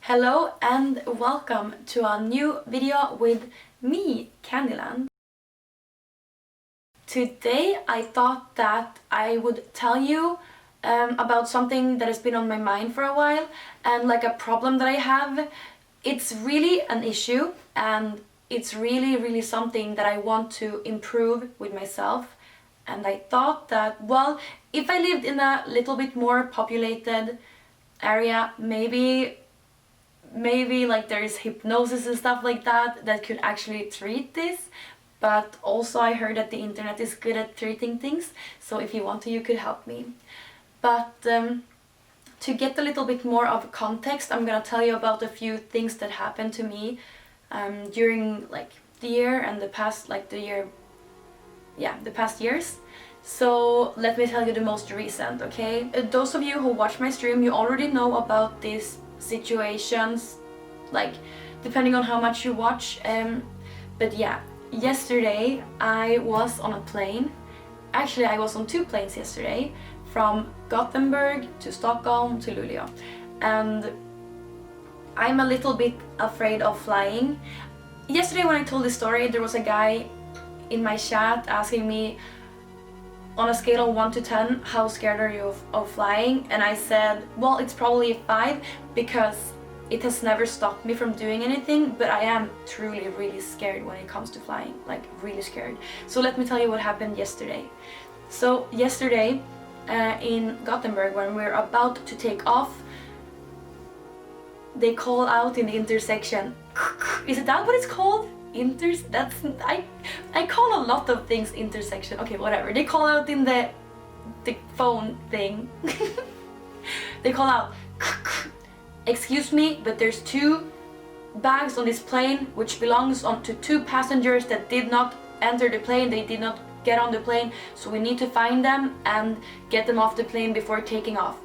Hello and welcome to a new video with me, Candyland. Today I thought that I would tell you about something that has been on my mind for a while and like a problem that I have. It's really an issue and it's really something that I want to improve with myself. And I thought that, well, if I lived in a little bit more populated area, maybe like there is hypnosis and stuff like that could actually treat this. But also I heard that the internet is good at treating things, so if you want to, you could help me. But to get a little bit more of context, I'm gonna tell you about a few things that happened to me during like the year and the past years. So let me tell you the most recent, okay? Those of you who watch my stream, you already know about these situations, like depending on how much you watch. But yeah, yesterday I was on a plane. Actually, I was on two planes yesterday, from Gothenburg to Stockholm to Luleå. And I'm a little bit afraid of flying. Yesterday when I told this story, there was a guy in my chat asking me, on a scale of 1 to 10, how scared are you of flying? And I said, well, it's probably a 5 because it has never stopped me from doing anything, but I am truly really scared when it comes to flying, like really scared. So let me tell you what happened yesterday. So yesterday in Gothenburg, when we're about to take off, they call out in the intersection. Is that what it's called? I call a lot of things intersection. Okay, whatever. They call out in the phone thing. They call out, excuse me, but there's 2 bags on this plane which belongs to 2 passengers that did not enter the plane. They did not get on the plane, so we need to find them and get them off the plane before taking off.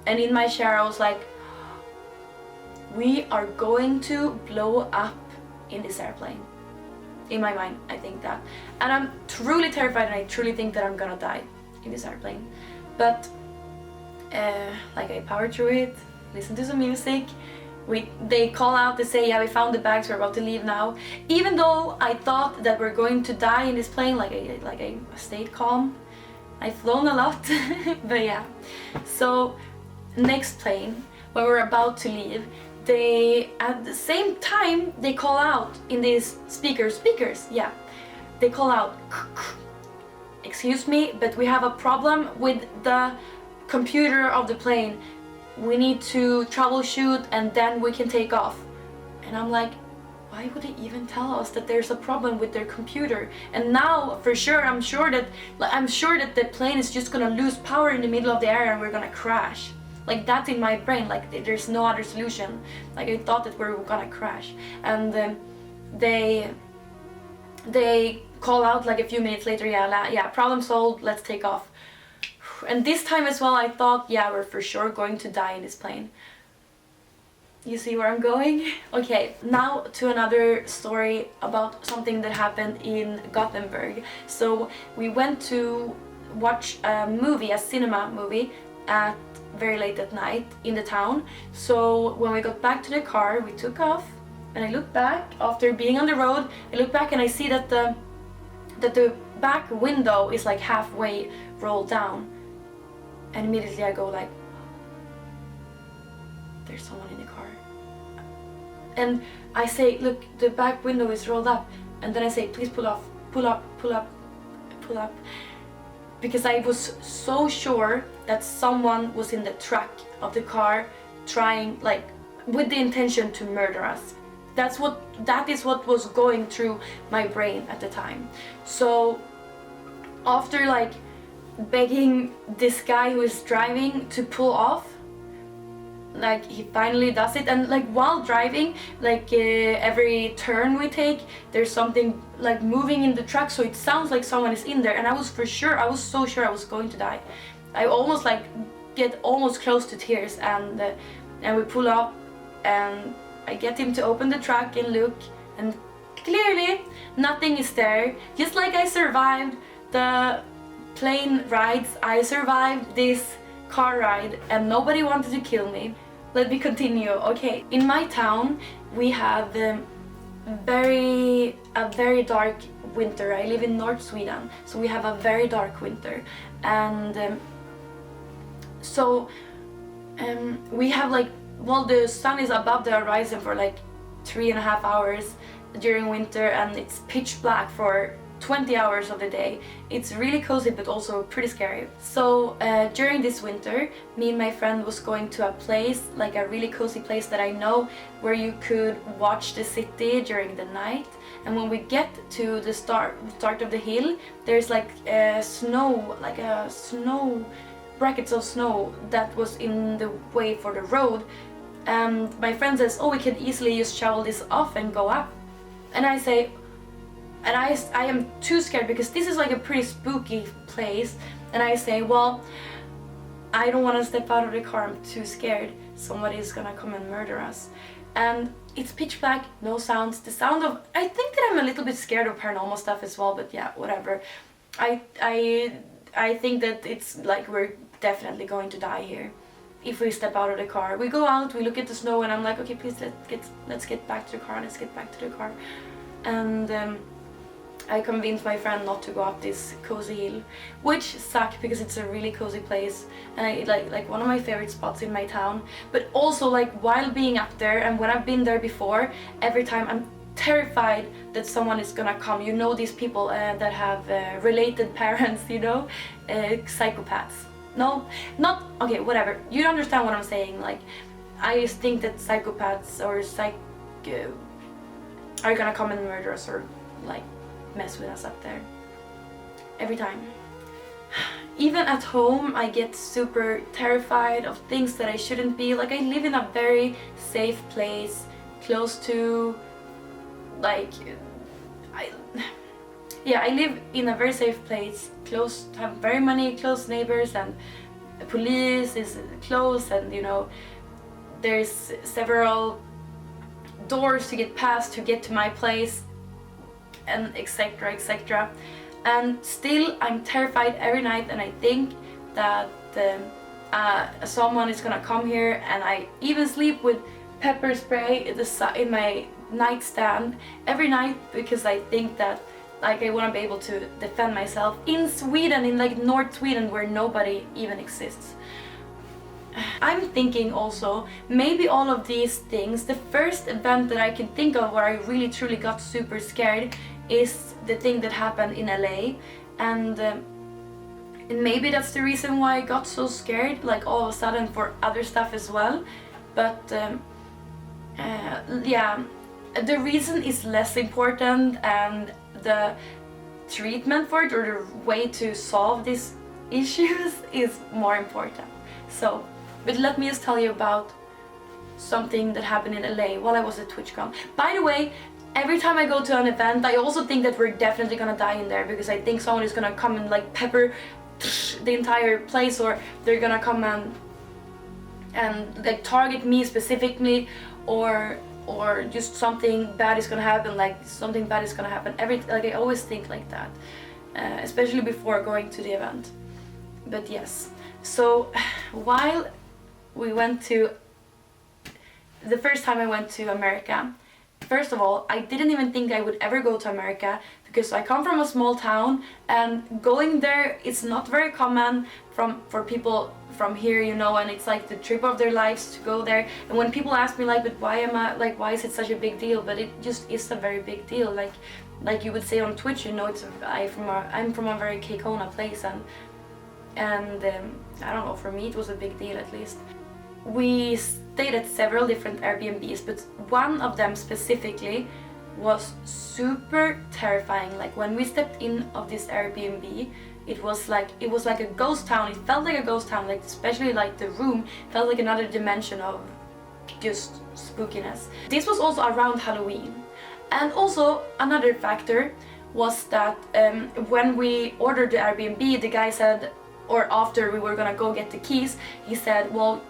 And in my chair I was like, we are going to blow up in this airplane. In my mind, I think that. And I'm truly terrified and I truly think that I'm gonna die in this airplane. But like I power through it, listen to some music. They call out, they say, yeah, we found the bags, we're about to leave now. Even though I thought that we're going to die in this plane, like I stayed calm. I've flown a lot, but yeah. So next plane, when we're about to leave, they at the same time they call out in these speakers, yeah, they call out, excuse me, but we have a problem with the computer of the plane. We need to troubleshoot and then we can take off. And I'm like, why would they even tell us that there's a problem with their computer? And now for sure I'm sure that the plane is just gonna lose power in the middle of the air and we're gonna crash. Like that's in my brain, like there's no other solution. Like I thought that we were gonna crash. And they call out like a few minutes later, yeah, problem solved, let's take off. And this time as well I thought, yeah, we're for sure going to die in this plane. You see where I'm going? Okay, now to another story about something that happened in Gothenburg. So we went to watch a cinema movie at very late at night in the town. So when we got back to the car, we took off and I looked back after being on the road. I look back and I see that the back window is like halfway rolled down, and immediately I go like, there's someone in the car. And I say, look, the back window is rolled up, and then I say, please pull off, pull up, because I was so sure that someone was in the trunk of the car trying, like, with the intention to murder us. That is what was going through my brain at the time. So after like begging this guy who is driving to pull off, like he finally does it. And like while driving, like every turn we take, there's something like moving in the truck, so it sounds like someone is in there. And I was so sure I was going to die. I almost like get almost close to tears. And we pull up and I get him to open the truck and look, and clearly nothing is there. Just like I survived the plane rides, I survived this car ride and nobody wanted to kill me. let me continue. Okay, in my town we have a very dark winter. I live in North Sweden, so we have a very dark winter, and we have like, well, the sun is above the horizon for like 3.5 hours during winter, and it's pitch black for 20 hours of the day. It's really cozy but also pretty scary. So during this winter, me and my friend was going to a place, like a really cozy place that I know, where you could watch the city during the night. And when we get to the start of the hill, there's like snow, like a snow, brackets of snow that was in the way for the road. And my friend says, oh, we can easily just shovel this off and go up. And I say, and I am too scared because this is like a pretty spooky place, and I say, well, I don't want to step out of the car, I'm too scared, somebody's gonna come and murder us. And it's pitch black, no sounds, the sound of, I think that I'm a little bit scared of paranormal stuff as well, but yeah, whatever. I think that it's like we're definitely going to die here if we step out of the car. We go out, we look at the snow, and I'm like, okay, please let's get back to the car, and I convinced my friend not to go up this cozy hill, which sucked because it's a really cozy place, and I like one of my favorite spots in my town. But also, like, while being up there, and when I've been there before, every time I'm terrified that someone is gonna come. You know, these people that have related parents, you know, psychopaths. No, not okay. Whatever. You understand what I'm saying? Like, I just think that psychopaths or are gonna come and murder us or like mess with us up there every time. Even at home I get super terrified of things that I shouldn't be. Like, I live in a very safe place, close to I live in a very safe place, close, have very many close neighbors, and the police is close, and you know, there's several doors to get past to get to my place, and etc. And still I'm terrified every night, and I think that someone is gonna come here, and I even sleep with pepper spray in my nightstand every night because I think that like I want to be able to defend myself in Sweden, in like North Sweden where nobody even exists. I'm thinking also, maybe all of these things, the first event that I can think of where I really truly got super scared is the thing that happened in LA, and maybe that's the reason why I got so scared, like all of a sudden, for other stuff as well. But yeah, the reason is less important, and the treatment for it, or the way to solve these issues, is more important. So, but let me just tell you about something that happened in LA while I was at TwitchCon. By the way, every time I go to an event, I also think that we're definitely gonna die in there, because I think someone is gonna come and like pepper the entire place, or they're gonna come and like target me specifically, or just something bad is gonna happen, like I always think like that, especially before going to the event. But yes, so while we went to, the first time I went to America, first of all, I didn't even think I would ever go to America, because I come from a small town, and going there is not very common for people from here, you know, and it's like the trip of their lives to go there. And when people ask me like, but why is it such a big deal? But it just is a very big deal. Like you would say on Twitch, you know, I'm from a very Kekona place, and I don't know, for me it was a big deal at least. We stayed at several different Airbnbs, but one of them specifically was super terrifying. Like, when we stepped in of this Airbnb, it was like a ghost town. It felt like a ghost town, like especially like the room felt like another dimension of just spookiness. This was also around Halloween. And also another factor was that when we ordered the Airbnb, the guy said, or after we were gonna go get the keys, he said, well,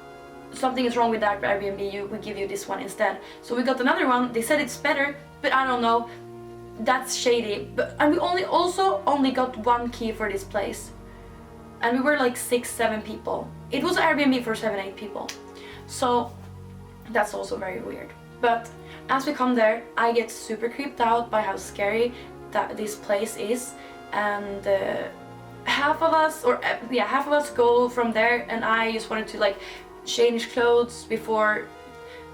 something is wrong with that Airbnb, we give you this one instead. So we got another one. They said it's better, but I don't know, that's shady. And we only got one key for this place, and we were like 6-7 people. It was an Airbnb for 7-8 people. So That's also very weird. But as we come there, I get super creeped out by how scary that this place is, and half of us go from there, and I just wanted to like change clothes before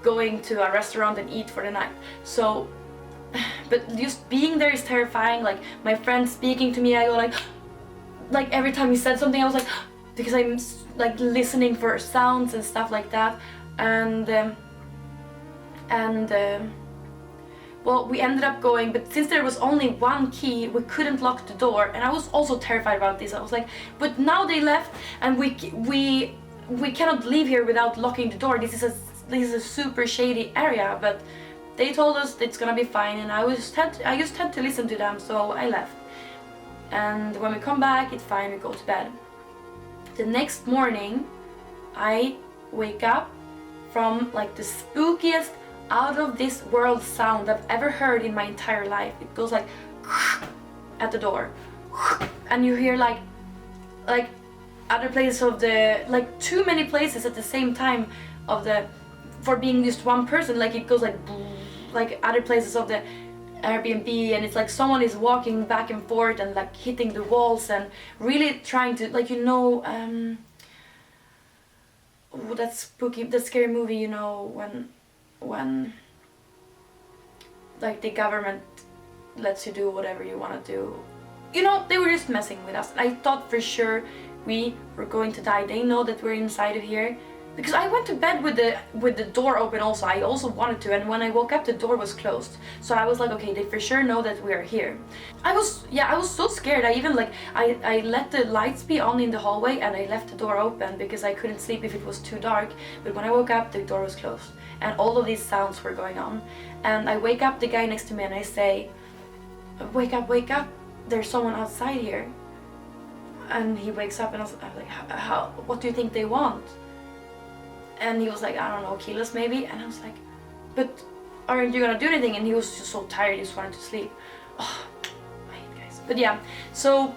going to a restaurant and eat for the night. So, but just being there is terrifying. Like my friend speaking to me, I go like every time he said something, I was like, because I'm like listening for sounds and stuff like that, and well, we ended up going, but since there was only one key, we couldn't lock the door, and I was also terrified about this. I was like, but now they left, and we cannot leave here without locking the door. This is a super shady area, but they told us it's gonna be fine, and I just had to listen to them, so I left. And when we come back, it's fine. We go to bed. The next morning, I wake up from like the spookiest, out of this world sound I've ever heard in my entire life. It goes like at the door, and you hear like other places of the, like too many places at the same time of the, for being just one person. Like it goes like other places of the Airbnb, and it's like someone is walking back and forth and like hitting the walls and really trying to, like, you know, that spooky, that scary movie, you know, when like the government lets you do whatever you want to do. You know, they were just messing with us. I thought for sure we were going to die. They know that we're inside of here, because I went to bed with the door open also. I also wanted to, and when I woke up the door was closed. So I was like, okay, they for sure know that we are here. I was so scared. I even like I let the lights be on in the hallway, and I left the door open because I couldn't sleep if it was too dark. But when I woke up, the door was closed, and all of these sounds were going on. And I wake up the guy next to me and I say, wake up, there's someone outside here. And he wakes up, and I was like, how, what do you think they want? And he was like, I don't know, kill us maybe. And I was like, but aren't you gonna do anything? And he was just so tired, he just wanted to sleep. Oh, I hate guys. But yeah, so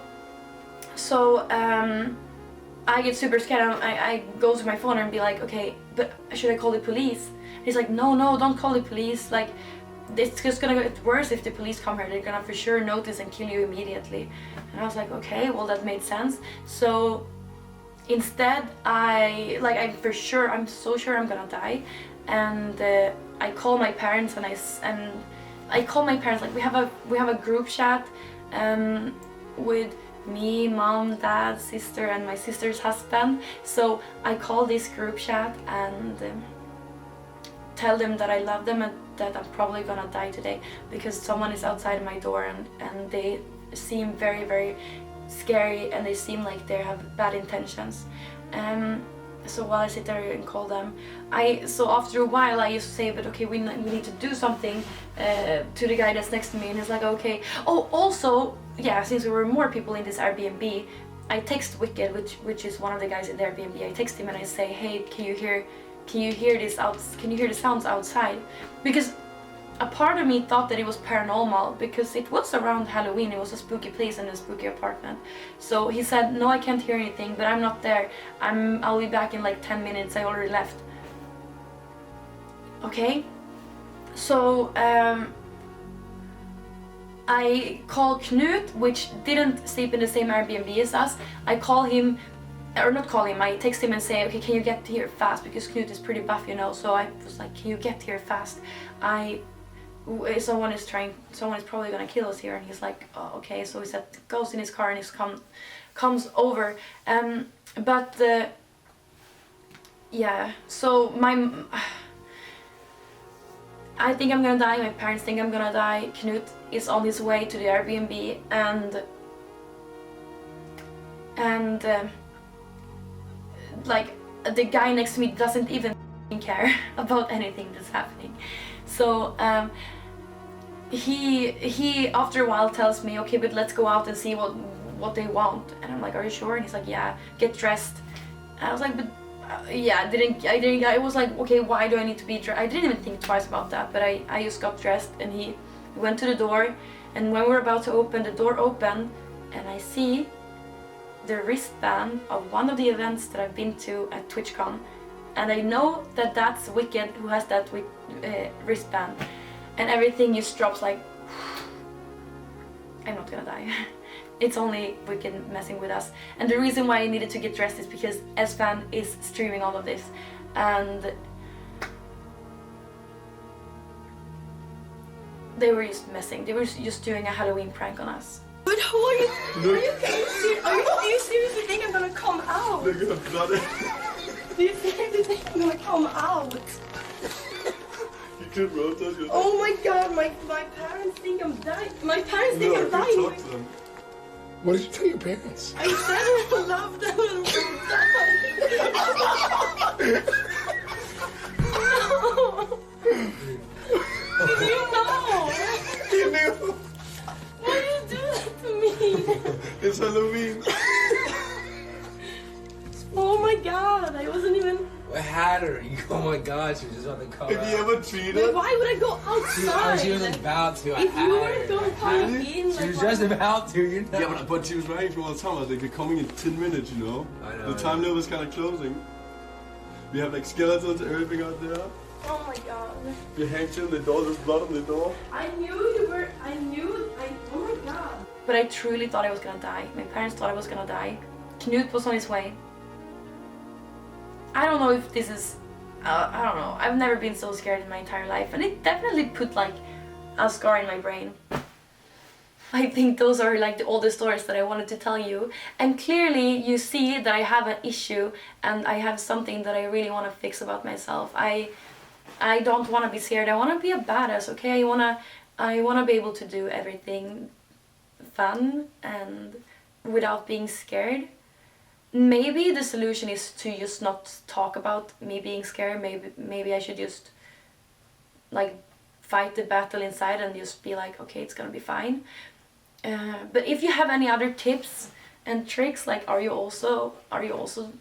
I get super scared. I go to my phone and be like, okay, but should I call the police? And he's like, no, don't call the police. Like, it's just gonna get worse if the police come here. They're gonna for sure notice and kill you immediately. And I was like, okay, well that made sense. So instead, I'm so sure I'm gonna die, and I call my parents, and I call my parents. Like we have a group chat with me, mom, dad, sister, and my sister's husband. So I call this group chat and tell them that I love them and that I'm probably gonna die today because someone is outside my door, and they seem very, very scary, and they seem like they have bad intentions. So while I sit there and call them, so after a while I used to say, but okay, we need to do something to the guy that's next to me, and he's like, okay. Oh, also, yeah, since we were more people in this Airbnb, I text Wicked, which is one of the guys in the Airbnb. I text him and I say, hey, can you hear the sounds outside? Because a part of me thought that it was paranormal because it was around Halloween. It was a spooky place and a spooky apartment. So he said, no, I can't hear anything, but I'm not there. I'll be back in like 10 minutes. I already left. Okay. So I call Knut, which didn't sleep in the same Airbnb as us. I call him, or not call him, I text him and say, okay, can you get here fast? Because Knut is pretty buff, you know. So I was like, can you get here fast? Someone is probably gonna kill us here. And he's like, oh, okay. So he said, goes in his car and comes over. Yeah. So I think I'm gonna die. My parents think I'm gonna die. Knut is on his way to the Airbnb, and like the guy next to me doesn't even care about anything that's happening. So he after a while tells me, okay, but let's go out and see what they want. And I'm like, are you sure? And he's like, yeah, get dressed. And I was like, but yeah, I was like, okay, why do I need to be dressed? I didn't even think twice about that, but I just got dressed, and he went to the door, and when we were about to open, the door opened, and I see the wristband of one of the events that I've been to at TwitchCon And I know that that's Wicked who has that wristband. And everything just drops like, I'm not gonna die. It's only Wicked messing with us. And the reason why I needed to get dressed is because S-Fan is streaming all of this. And they were just messing. They were just doing a Halloween prank on us. But how are you? Do you seriously think I'm gonna come out? Look at the blood. Do you seriously think I'm gonna come out? You could roast us yourself. Oh my god, my parents think I'm dying. My parents think I'm dying. Talk to them. What did you tell your parents? I said I love them and I'm dying. No. You know. You knew. Why do you do that to me? It's Halloween. Oh my god, I wasn't even... What had her? Oh my god, she was just on the car. Have you ever treated? Wait, why would I go outside? She was about to. If you weren't going to come in, She like, was just about to, you know. Yeah, but she was writing for all the time. Like, they're coming in 10 minutes, you know? I know. The time limit was kind of closing. We have like skeletons, everything out there. oh my god. We hang to the door, there's blood on the door. I knew you were, oh my god. But I truly thought I was gonna die. My parents thought I was gonna die. Knut was on his way. I don't know if this is, I don't know. I've never been so scared in my entire life, and it definitely put like a scar in my brain. I think those are like all the stories that I wanted to tell you. And clearly you see that I have an issue and I have something that I really want to fix about myself. I don't want to be scared. I want to be a badass, okay? I wanna be able to do everything fun and without being scared. Maybe the solution is to just not talk about me being scared. Maybe I should just like fight the battle inside and just be like, okay, it's gonna be fine. But if you have any other tips and tricks, like are you also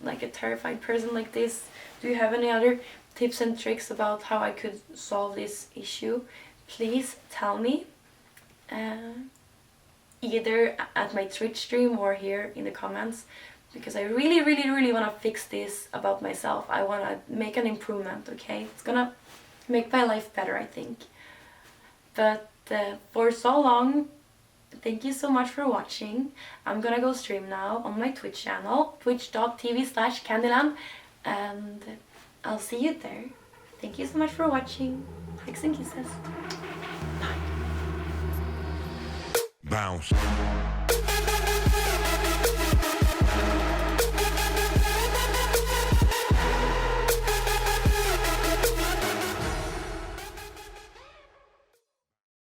like a terrified person like this? Do you have any other tips and tricks about how I could solve this issue? Please tell me. Either at my Twitch stream or here in the comments. Because I really want to fix this about myself. I want to make an improvement, okay? It's gonna make my life better, I think. But for so long, thank you so much for watching. I'm gonna go stream now on my Twitch channel, twitch.tv/Candyland, and I'll see you there. Thank you so much for watching. Hugs and kisses. Bye. Bounce.